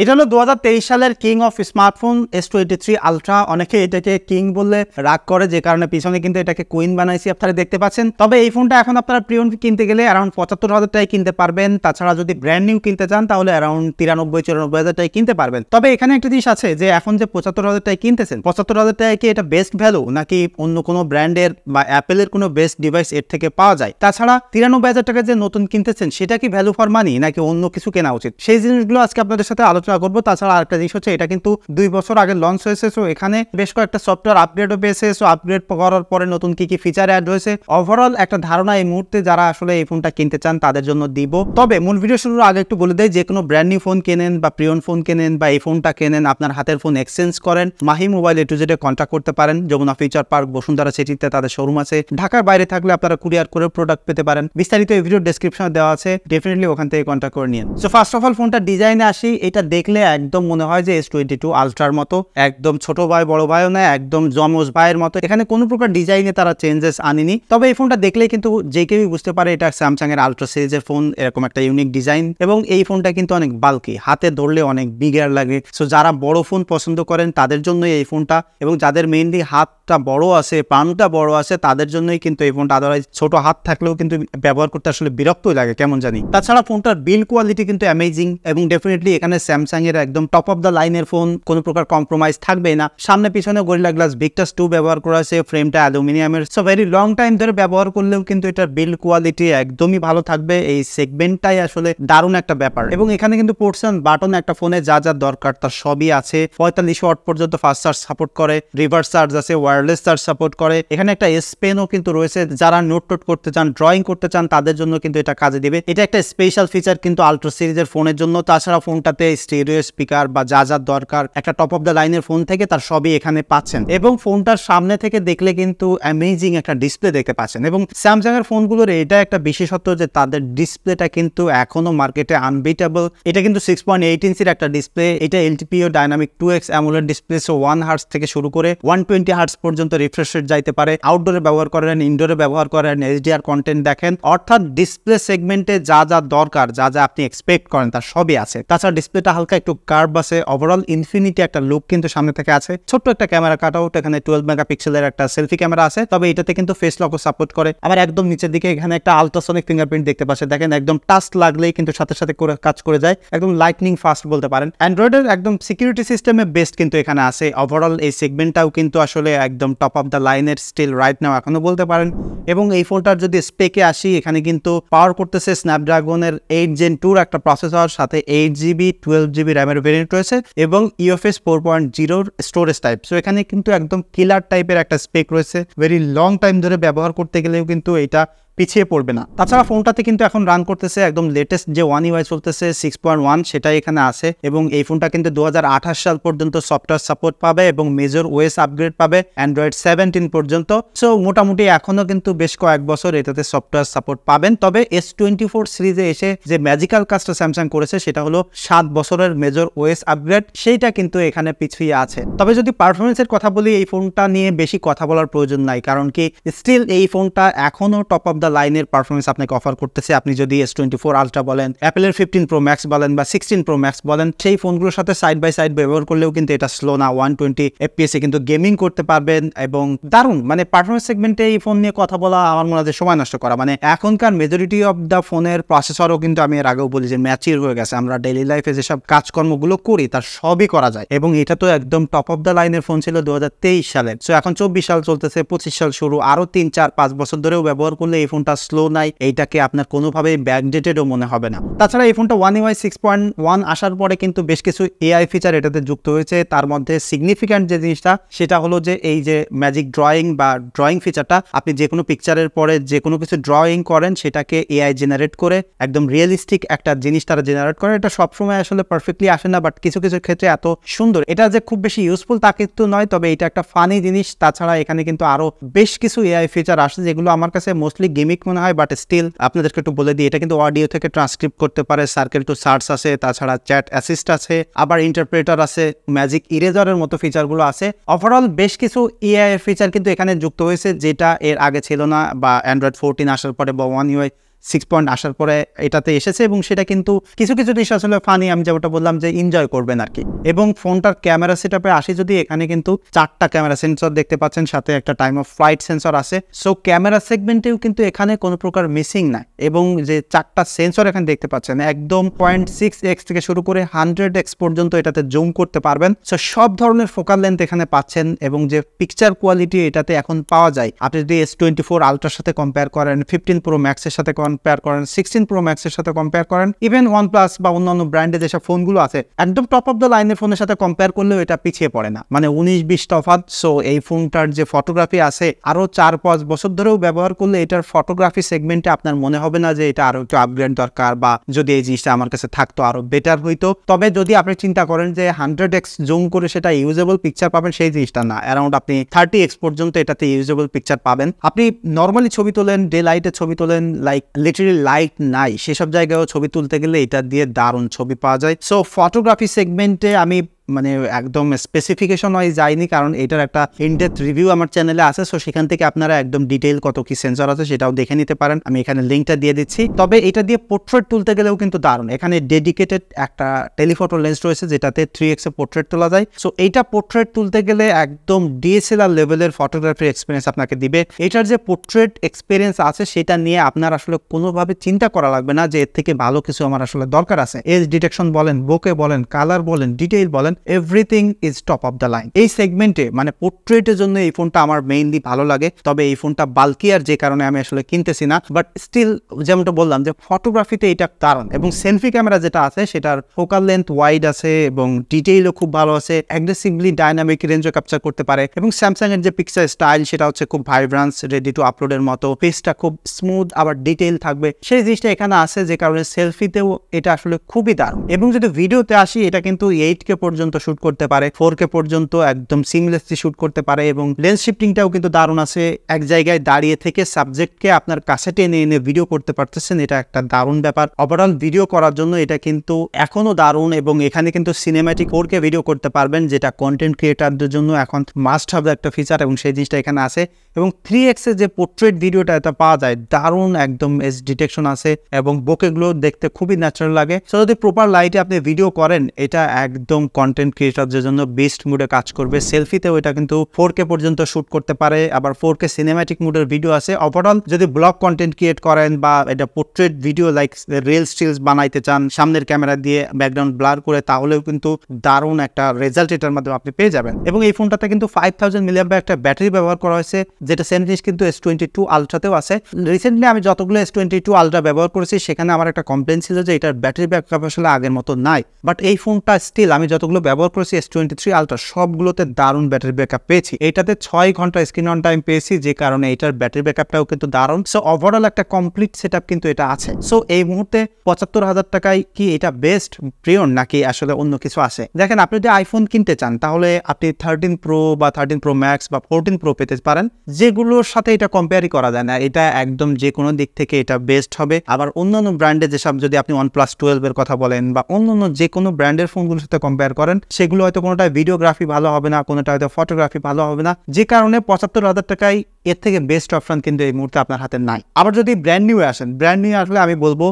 এটা হলো 2023 সালের king of smartphone S23 ultra. অনেকে এটাকে কিং বললে রাগ করে, যে কারণে পিছনে কিন্তু এটাকে কুইন বানাইছি আপনারা দেখতে পাচ্ছেন। তবে এই ফোনটা এখন আপনারা প্রিয়ন কিনতে গেলে অ্যারাউন্ড 75,000 টাকায় কিনতে পারবেন। তাছাড়া যদি ব্র্যান্ড নিউ কিনতে চান তাহলে অ্যারাউন্ড 93-94,000 টাকায় কিনতে পারবেন। তবে এখানে একটা জিনিস আছে যে এখন যে 75,000 টাকায় কিনতেছেন, 75,000 টাকায় কি এটা বেস্ট ভ্যালু নাকি অন্য কোনো ব্র্যান্ডের বা অ্যাপেলের কোনো বেস্ট ডিভাইস এর থেকে পাওয়া যায়? তাছাড়া 93,000 টাকা যে নতুন কিনতেছেন সেটা কি ভ্যালু ফর মানি নাকি অন্য কিছু কেনা উচিত, সেই জিনিসগুলো আজকে আপনাদের সাথে আলোচনা করবো। তাছাড়া আরেকটা জিনিস হচ্ছে এটা কিন্তু 2 বছর আগে লঞ্চ হয়েছে, সো এখানে বেশ কয়েকটা সফটওয়্যার আপগ্রেডও পেয়েছে। সো আপগ্রেড করার পরে নতুন কি কি ফিচার অ্যাড হয়েছে, ওভারঅল একটা ধারণা এই মুহূর্তে যারা আসলে এই ফোনটা কিনতে চান তাদের জন্য দিব। তবে মূল ভিডিও শুরুর আগে একটু বলে দেয়, যে কোনো ব্র্যান্ড নিউ ফোন কেনেন বা প্রিয়ন ফোন কেনেন বা এই ফোনটা কেনেন, আপনার হাতের ফোন এক্সচেঞ্জ করেন, Mahi mobile A to Z contact করতে পারেন। যমুনা ফিউচার পার্ক, বসুন্ধরা সিটিতে তাদের শোরুম আছে। ঢাকার বাইরে থাকলে আপনারা কুরিয়ার করে প্রোডাক্ট পেতে পারেন। বিস্তারিত এই ভিডিও ডেসক্রিপশনে দেওয়া আছে, ডেফিনেটলি ওখান থেকে কন্ট্যাক্ট করে নিন। সো ফার্স্ট অফ অল ফোনটা ডিজাইনে আসি। এটা দেখলে একদম মনে হয় যে S22 আলট্রার মতো, একদম ছোট ভাই বড় ভাইও না, একদম জমজ ভাইয়ের মতো। এখানে কোনো প্রকার ডিজাইনে তারা চেঞ্জেস আনেনি। তবে এই ফোনটা দেখলে কিন্তু যে কেউই বুঝতে পারে এটা স্যামসাং এর আলট্রা সিরিজের ফোন, এরকম একটা ইউনিক ডিজাইন। এবং এই ফোনটা কিন্তু অনেক বাল্কি, হাতে ধরলে অনেক বিগার লাগে। সো যারা বড় ফোন পছন্দ করেন তাদের জন্যই এই ফোনটা, এবং যাদের মেইনলি হাতটা বড় আছে, পানটা বড় আছে, তাদের জন্যই কিন্তু এই ফোনটা। আদারওয়াইজ ছোট হাত থাকলেও কিন্তু ব্যবহার করতে আসলে বিরক্তই লাগে কেমন জানি। তাছাড়া ফোনটার বিল্ড কোয়ালিটি কিন্তু অ্যামেজিং, এবং ডেফিনেটলি এখানে স্যামসাং এর একদম টপ অফ দ্য লাইনের ফোন, কোনো প্রকার কম্প্রোমাইজ থাকবে না। সামনে পিছনে গরিলা গ্লাস ভিক্টাস 2 ব্যবহার করা আছে, ফ্রেমটা অ্যালুমিনিয়ামের। সো ভেরি লং টাইম ধরে ব্যবহার করলেও কিন্তু এটার বিল্ড কোয়ালিটি একদমই ভালো থাকবে। এই সেগমেন্টটাই আসলে দারুণ একটা ব্যাপার। এবং এখানে কিন্তু পোর্টস বাটন একটা ফোনে যা যা দরকার তার সবই আছে। 45 ওয়াট পর্যন্ত ফাস্ট চার্জ সাপোর্ট করে, রিভার্স চার্জ আছে, ওয়্যারলেস চার্জ সাপোর্ট করে। এখানে একটা এস পেনও কিন্তু রয়েছে, যারা নোট টোট করতে চান, ড্রয়িং করতে চান তাদের জন্য কিন্তু এটা কাজে দিবে। এটা একটা স্পেশাল ফিচার কিন্তু আলট্রা সিরিজের ফোনের জন্য। তাছাড়া ফোনটাতে স্টেরিও স্পিকার বা যা যা দরকার একটা টপ অফ দ্য লাইনের ফোন থেকে তার সবই এখানে পাচ্ছেন। এবং ফোনটার সামনে থেকে দেখলে কিন্তু অ্যামেজিং একটা ডিসপ্লে দেখতে পাচ্ছেন। এবং স্যামসাং এর ফোনগুলোর এটা একটা বিশেষত্ব যে তাদের ডিসপ্লেটা কিন্তু এখনো মার্কেটে আনবিটেবল। এটা কিন্তু 6.8 ইঞ্চির একটা ডিসপ্লে। এটা LTPO dynamic 2x AMOLED display. So 1 hertz থেকে শুরু করে 120 হার্টজ পর্যন্ত রিফ্রেশ রেট যাইতে পারে। আউটডোরে ব্যবহার করেন, ইনডোরে ব্যবহার করেন, HDR কন্টেন্ট দেখেন, অর্থাৎ ডিসপ্লে সেগমেন্টে যা যা দরকার, যা যা আপনি এক্সপেক্ট করেন তার সবই আছে। তাছাড়া ডিসপ্লেটা হালকা একটু কার্ভ আছে। ওভারঅল ইনফিনিটি একটা লুক কিন্তু সামনে থেকে আছে। ছোট্ট একটা ক্যামেরা কাট আউট, এখানে 12 মেগাপিক্সেলের একটা সেলফি ক্যামেরা আছে। তবে এটাতে কিন্তু ফেস লকও সাপোর্ট করে। আবার একদম নিচের দিকে এখানে একটা আলট্রাসনিক ফিঙ্গারপ্রিন্ট দেখতে পাচ্ছেন। দেখেন একদম টাচ লাগলেই কিন্তু সাথে সাথে করে কাজ করে যায়, একদম লাইটনিং ফাস্ট বলতে পারেন। অ্যান্ড্রয়েডের একদম সিকিউরিটি সিস্টেমে বেস্ট কিন্তু এখানে আছে। ওভারঅল এই সেগমেন্টটাও কিন্তু আসলে একদম টপ অফ দ্য লাইনের স্টিল রাইট নাও এখনো বলতে পারেন। এবং এই ফোনটার যদি স্পেকে আসি, এখানে কিন্তু পাওয়ার করতেছে স্ন্যাপড্রাগনের 8 Gen 2 একটা প্রসেসর, সাথে 8GB 12GB র্যামের ভেরিয়েন্ট রয়েছে, এবং UFS 4.0 স্টোরেজ টাইপ। সো এখানে কিন্তু একদম কিলার টাইপের একটা স্পেক রয়েছে। ভেরি লং টাইম ধরে ব্যবহার করতে গেলেও কিন্তু এটা পিছিয়ে পড়বে না। তাছাড়া ফোনটাতে কিন্তু এখন রান করতেছে একদম লেটেস্ট যে One UI চলতেছে 6.1, সেটাই এখানে আছে। এবং এই ফোনটা কিন্তু 2028 সাল পর্যন্ত সফটওয়্যার সাপোর্ট পাবে এবং মেজর OS আপগ্রেড পাবে Android 17 পর্যন্ত। সো মোটামুটি এখনো কিন্তু বেশ কয়েক বছর এটাতে সফটওয়্যার সাপোর্ট পাবেন। তবে S24 সিরিজে এসে যে ম্যাজিক্যাল কাজটা স্যামসাং করেছে সেটা হলো 7 বছরের মেজর OS আপগ্রেড, সেইটা কিন্তু এখানে পিছিয়ে আছে। তবে যদি পারফরমেন্সের কথা বলি, এই ফোনটা নিয়ে বেশি কথা বলার প্রয়োজন নাই, কারণ কি স্টিল এই ফোনটা এখনো টপ অফ দ্য লাইনের পারফরমেন্স আপনাকে অফার করতেছে। আপনি যদি S24 আলট্রা বলেন, অ্যাপেলের 15 Pro Max বলেন বা 16 Pro Max বলেন, সেই ফোনগুলোর সাথে সাইড বাই সাইড ব্যবহার করলেও কিন্তু এটা স্লো না। 120 FPS এ কিন্তু গেমিং করতে পারবেন এবং দারুণ। মানে পারফরমেন্স সেগমেন্টে এই ফোন নিয়ে কথা বলা আমার মনে হয় সময় নষ্ট করা। মানে এখনকার মেজরিটি অফ দ্য ফোনের প্রসেসরও কিন্তু আমি এর আগেও বলি যে ম্যাচিউর হয়ে গেছে। আমরা ডেইলি লাইফে যেসব কাজকর্মগুলো করি তার সবই করা যায়, এবং এটা তো একদম টপ অফ দ্য লাইনের ফোন ছিল 2023 সালে। সো এখন 24 সাল চলতেছে, 25 সাল শুরু, আরো 3-4-5 বছর ধরেও ব্যবহার করলে এই ফোনটা স্লো নাই, এইটাকে আপনার কোনোভাবেই ব্যাকডেটেডও মনে হবে না। তাছাড়া এই ফোনটা One UI 6.1 আসার পরে কিন্তু বেশ কিছু AI ফিচার এটাতে যুক্ত হয়েছে। তার মধ্যে সিগনিফিক্যান্ট যে জিনিসটা সেটা হলো যে এই যে ম্যাজিক ড্রয়িং বা ড্রয়িং ফিচারটা, আপনি যে কোনো পিকচারের পরে যে কোনো কিছু ড্রয়িং করেন সেটাকে AI জেনারেট করে একদম রিয়েলিস্টিক একটা জিনিস তারা জেনারেট করে। এটা সবসময় আসলে পারফেক্টলি আসে না, বাট কিছু কিছু ক্ষেত্রে এত সুন্দর। এটা যে খুব বেশি ইউজফুল তা কিন্তু নয়, তবে এটা একটা ফানি জিনিস। তাছাড়া এখানে কিন্তু আরো বেশ কিছু AI ফিচার আসে যেগুলো আমার কাছে মোস্টলি গেমিক মনে হয়, বাট স্টিল আপনাদেরকে একটু বলে দিই, এটা কিন্তু অডিও থেকে ট্রান্সক্রিপ্ট করতে পারে, সার্কেল টু সার্চ আছে, তাছাড়া চ্যাট অ্যাসিস্ট আছে, আবার ইন্টারপ্রেটার আছে, ম্যাজিক ইরেজারের মতো ফিচারগুলো আছে। ওভারঅল বেশ কিছু AI ফিচার কিন্তু এখানে যুক্ত হয়েছে যেটা এর আগে ছিল না, বা Android 14 আসার পরে বা One UI 6 পয়েন্ট আসার পরে এটাতে এসেছে এবং সেটা কিন্তু কিছু কিছু জিনিস আসলে ফানি, আমি যেটা বললাম যে এনজয় করবেন আর কি। এবং ফোনটার ক্যামেরা সেটআপে আসি যদি, এখানে কিন্তু 4টা ক্যামেরা সেন্সর দেখতে পাচ্ছেন, সাথে একটা টাইম অফ ফ্লাইট সেন্সর আছে। সো ক্যামেরা সেগমেন্টেও কিন্তু এখানে কোনো প্রকার মিসিং নাই এবং যে 4টা সেন্সর এখানে দেখতে পাচ্ছেন একদম 0.6x থেকে শুরু করে 100x পর্যন্ত এটাতে জুম করতে পারবেন। সো সব ধরনের ফোকাল লেন্থ এখানে পাচ্ছেন এবং যে পিকচার কোয়ালিটি এটাতে এখন পাওয়া যায়, আপনি যদি S24 আলট্রার সাথে কম্পেয়ার করেন, 15 প্রো ম্যাক্সের সাথে কম্পেয়ার করেন, 16 প্রো ম্যাক্সের সাথে কম্পেয়ার করেন, ইভেন OnePlus বা অন্যান্য ব্র্যান্ডে যেসব ফোনগুলো আছে একদম টপ অফ দ্য লাইনের ফোনের সাথে কম্পেয়ার করলেও এটা পিছিয়ে পড়ে না, মানে 19-20 তফাৎ। সো এই ফোনটার যে ফটোগ্রাফি আছে আরো 4-5 বছর ধরেও ব্যবহার করলে এটার ফটোগ্রাফি সেগমেন্টে আপনার মনে হবে না যে এটা আরো একটু আপগ্রেড দরকার বা যদি এই জিনিসটা আমার কাছে থাকতো আরো বেটার হইতো। তবে যদি আপনি চিন্তা করেন যে 100x জুম করে সেটা ইউজেবল পিকচার পাবেন, সেই জিনিসটা না, অ্যারাউন্ড আপনি 30x পর্যন্ত এটাতে ইউজেবল পিকচার পাবেন। আপনি নর্মালি ছবি তোলেন, ডে লাইটে ছবি তোলেন, লাইক লিটারালি লাইট নাই সেসব জায়গায়ও ছবি তুলতে গেলে এটা দিয়ে দারুণ ছবি পাওয়া যায়। সো ফটোগ্রাফি সেগমেন্টে আমি মানে একদম স্পেসিফিকেশন ওয়াইজ যাইনি, কারণ এটার একটা ইনডেপথ রিভিউ আমার চ্যানেলে আছে। সো সেখান থেকে আপনারা একদম ডিটেইল কত কি সেন্সর আছে সেটাও দেখে নিতে পারেন, আমি এখানে লিঙ্কটা দিয়ে দিচ্ছি। তবে এটা দিয়ে পোর্ট্রেট তুলতে গেলেও কিন্তু দারুণ, এখানে ডেডিকেটেড একটা টেলিফটো লেন্স রয়েছে যেটাতে 3x এ পোর্ট্রেট তোলা যায়। সো এইটা পোর্ট্রেট তুলতে গেলে একদম DSLR লেভেলের ফটোগ্রাফির এক্সপিরিয়েন্স আপনাকে দিবে। এটার যে পোর্ট্রেট এক্সপিরিয়েন্স আছে সেটা নিয়ে আপনার আসলে কোনোভাবে চিন্তা করা লাগবে না যে এর থেকে ভালো কিছু আমার আসলে দরকার আছে। এজ ডিটেকশন বলেন, বোকে বলেন, কালার বলেন, ডিটেইল বলেন, everything is top of the line. এই সেগমেন্টে মানে পোর্ট্রেটের জন্য এই ফোনটা আমার মেইনলি ভালো লাগে। তবে এই ফোনটা বাল্কি আর যে কারণে আমি আসলে কিনতেছি না, বাট স্টিল যেমনটা বললাম যে ফটোগ্রাফিতে এটা কারণ। এবং সেলফি ক্যামেরা যেটা আছে সেটার ফোকাল লেন্থ ওয়াইড আছে এবং ডিটেইলও খুব ভালো আছে, অ্যাগ্রেসিভলি ডাইনামিক রেঞ্জও ক্যাপচার করতে পারে। এবং স্যামসাং এর যে পিক্সেল স্টাইল সেটা হচ্ছে খুব ভাইব্রান্স, রেডি টু আপলোডের মতো, ফেসটা খুব স্মুথ আবার ডিটেইল থাকবে, সেই জিনিসটা এখানে আছে, যে কারণে সেলফিতেও এটা আসলে খুবই দারুণ। এবং যদি ভিডিওতে আসি, এটা কিন্তু 8K পর্যন্ত শুট করতে পারে, 4K পর্যন্ত একদম সিমলেসলি শুট করতে পারে এবং লেন্স শিফটিংটাও কিন্তু দারুণ আছে। এক জায়গায় দাঁড়িয়ে থেকে সাবজেক্টকে আপনার কাছে টেনে এনে ভিডিও করতে পারতেছেন, এটা একটা দারুণ ব্যাপার। ওভারঅল ভিডিও করার জন্য এটা কিন্তু এখনো দারুণ এবং এখানে কিন্তু সিনেম্যাটিক 4K ভিডিও করতে পারবেন, যেটা কন্টেন্ট ক্রিয়েটারদের জন্য এখন মাস্ট হ্যাভ একটা ফিচার এবং সেই জিনিসটা এখানে আছে। এবং 3x এর যে পোর্ট্রেট ভিডিওটা এটা পাওয়া যায় দারুণ, একদম এজ ডিটেকশন আছে এবং বোকেগুলো দেখতে খুবই ন্যাচারাল লাগে। সো যদি প্রপার লাইটে আপনি ভিডিও করেন, এটা একদম কন্টেন্ট ক্রিয়েটারদের জন্য বেস্ট মুডে কাজ করবে। সেলফিতেও এটা কিন্তু 4K পর্যন্ত শুট করতে পারে, আবার 4K সিনেম্যাটিক মুডের ভিডিও আছে। ওভারঅল যদি ব্লগ কন্টেন্ট ক্রিয়েট করেন বা এটা portrait video like reel stills বানাইতে চান সামনের ক্যামেরা দিয়ে ব্যাকগ্রাউন্ড ব্লার করে, তাহলেও কিন্তু দারুণ একটা রেজাল্ট এটার মাধ্যমে আপনি পেয়ে যাবেন। এবং এই ফোনটাতে কিন্তু 5000 mAh একটা ব্যাটারি ব্যবহার করা হয়েছে, যেটা সেম জিনিস কিন্তু S22 আলট্রাতেও আছে। রিসেন্টলি আমি যতগুলো S22 আলট্রা ব্যবহার করেছি সেখানে আমার একটা কমপ্লেন ছিল যে এটার ব্যাটারি ব্যাকআপ আসলে আগের মতো নাই, বাট এই ফোনটা স্টিল আমি যতগুলো ব্যবহার করেছি S23 আলট্রা সবগুলোতে দারুণ ব্যাটারি ব্যাকআপ পেয়েছি। এটাতে 6 ঘন্টা স্ক্রিন অন টাইম পেয়েছি, যে কারণে এটার ব্যাটারি ব্যাকআপটাও কিন্তু দারুণ। সো ওভারঅল একটা কমপ্লিট সেটআপ কিন্তু এটা আছে। সো এই মুহূর্তে 75,000 টাকায় কি এটা বেস্ট প্রিয়ন নাকি আসলে অন্য কিছু আছে? দেখেন, আপনি যদি আইফোন কিনতে চান তাহলে আপনি 13 প্রো বা 13 প্রো ম্যাক্স বা 14 প্রো পেতে পারেন, যেগুলোর সাথে এটা কম্পেয়ারই করা যায় না। এটা একদম যে কোনো দিক থেকে এটা বেস্ট হবে। আবার অন্যান্য ব্র্যান্ডে যেসব, যদি আপনি OnePlus 12 এর কথা বলেন বা অন্যান্য যে কোনো ব্র্যান্ডের ফোনগুলোর সাথে কম্পেয়ার করেন, সেগুলো হয়তো কোনোটা ভিডিওগ্রাফি ভালো হবে না, কোনোটা হয়তো ফটোগ্রাফি ভালো হবে না, যে কারণে 75,000 টাকায় এর থেকে বেস্ট অপশন কিন্তু এই মুহূর্তে আপনার হাতে নাই। আবার যদি ব্র্যান্ড নিউ আসেন, ব্র্যান্ড নিউ আসলে আমি বলবো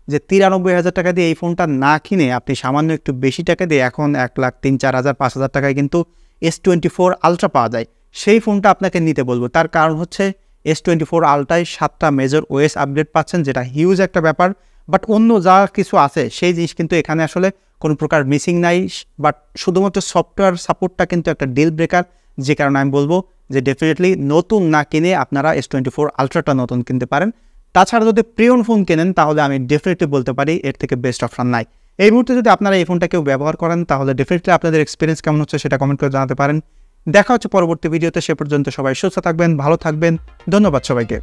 যে 93,000 টাকা দিয়ে এই ফোনটা না কিনে আপনি সামান্য একটু বেশি টাকা দিয়ে এখন 1,03,000, 4,000 টাকায় কিন্তু S24 আলট্রা পাওয়া যায়, সেই ফোনটা আপনাকে নিতে বলবো। তার কারণ হচ্ছে S24 আলট্রায় 7টা মেজর OS আপডেট পাচ্ছেন, যেটা হিউজ একটা ব্যাপার। বাট অন্য যা কিছু আছে সেই জিনিস কিন্তু এখানে আসলে কোনো প্রকার মিসিং নাই, বাট শুধুমাত্র সফটওয়্যার সাপোর্টটা কিন্তু একটা ডিল ব্রেকার, যে কারণে আমি বলবো যে ডেফিনেটলি নতুন না কিনে আপনারা S24 আলট্রাটা নতুন কিনতে পারেন। তাছাড়া যদি প্রিয়ন ফোন কেনেন তাহলে আমি ডেফিনেটলি বলতে পারি এর থেকে বেস্ট অপশন নাই। এই মুহূর্তে যদি আপনারা এই ফোনটা কেউ ব্যবহার করেন তাহলে ডেফিনেটলি আপনাদের এক্সপিরিয়েন্স কেমন হচ্ছে সেটা কমেন্ট করে জানাতে পারেন। দেখা হচ্ছে পরবর্তী ভিডিওতে, সে পর্যন্ত সবাই সুস্থ থাকবেন, ভালো থাকবেন। ধন্যবাদ সবাইকে।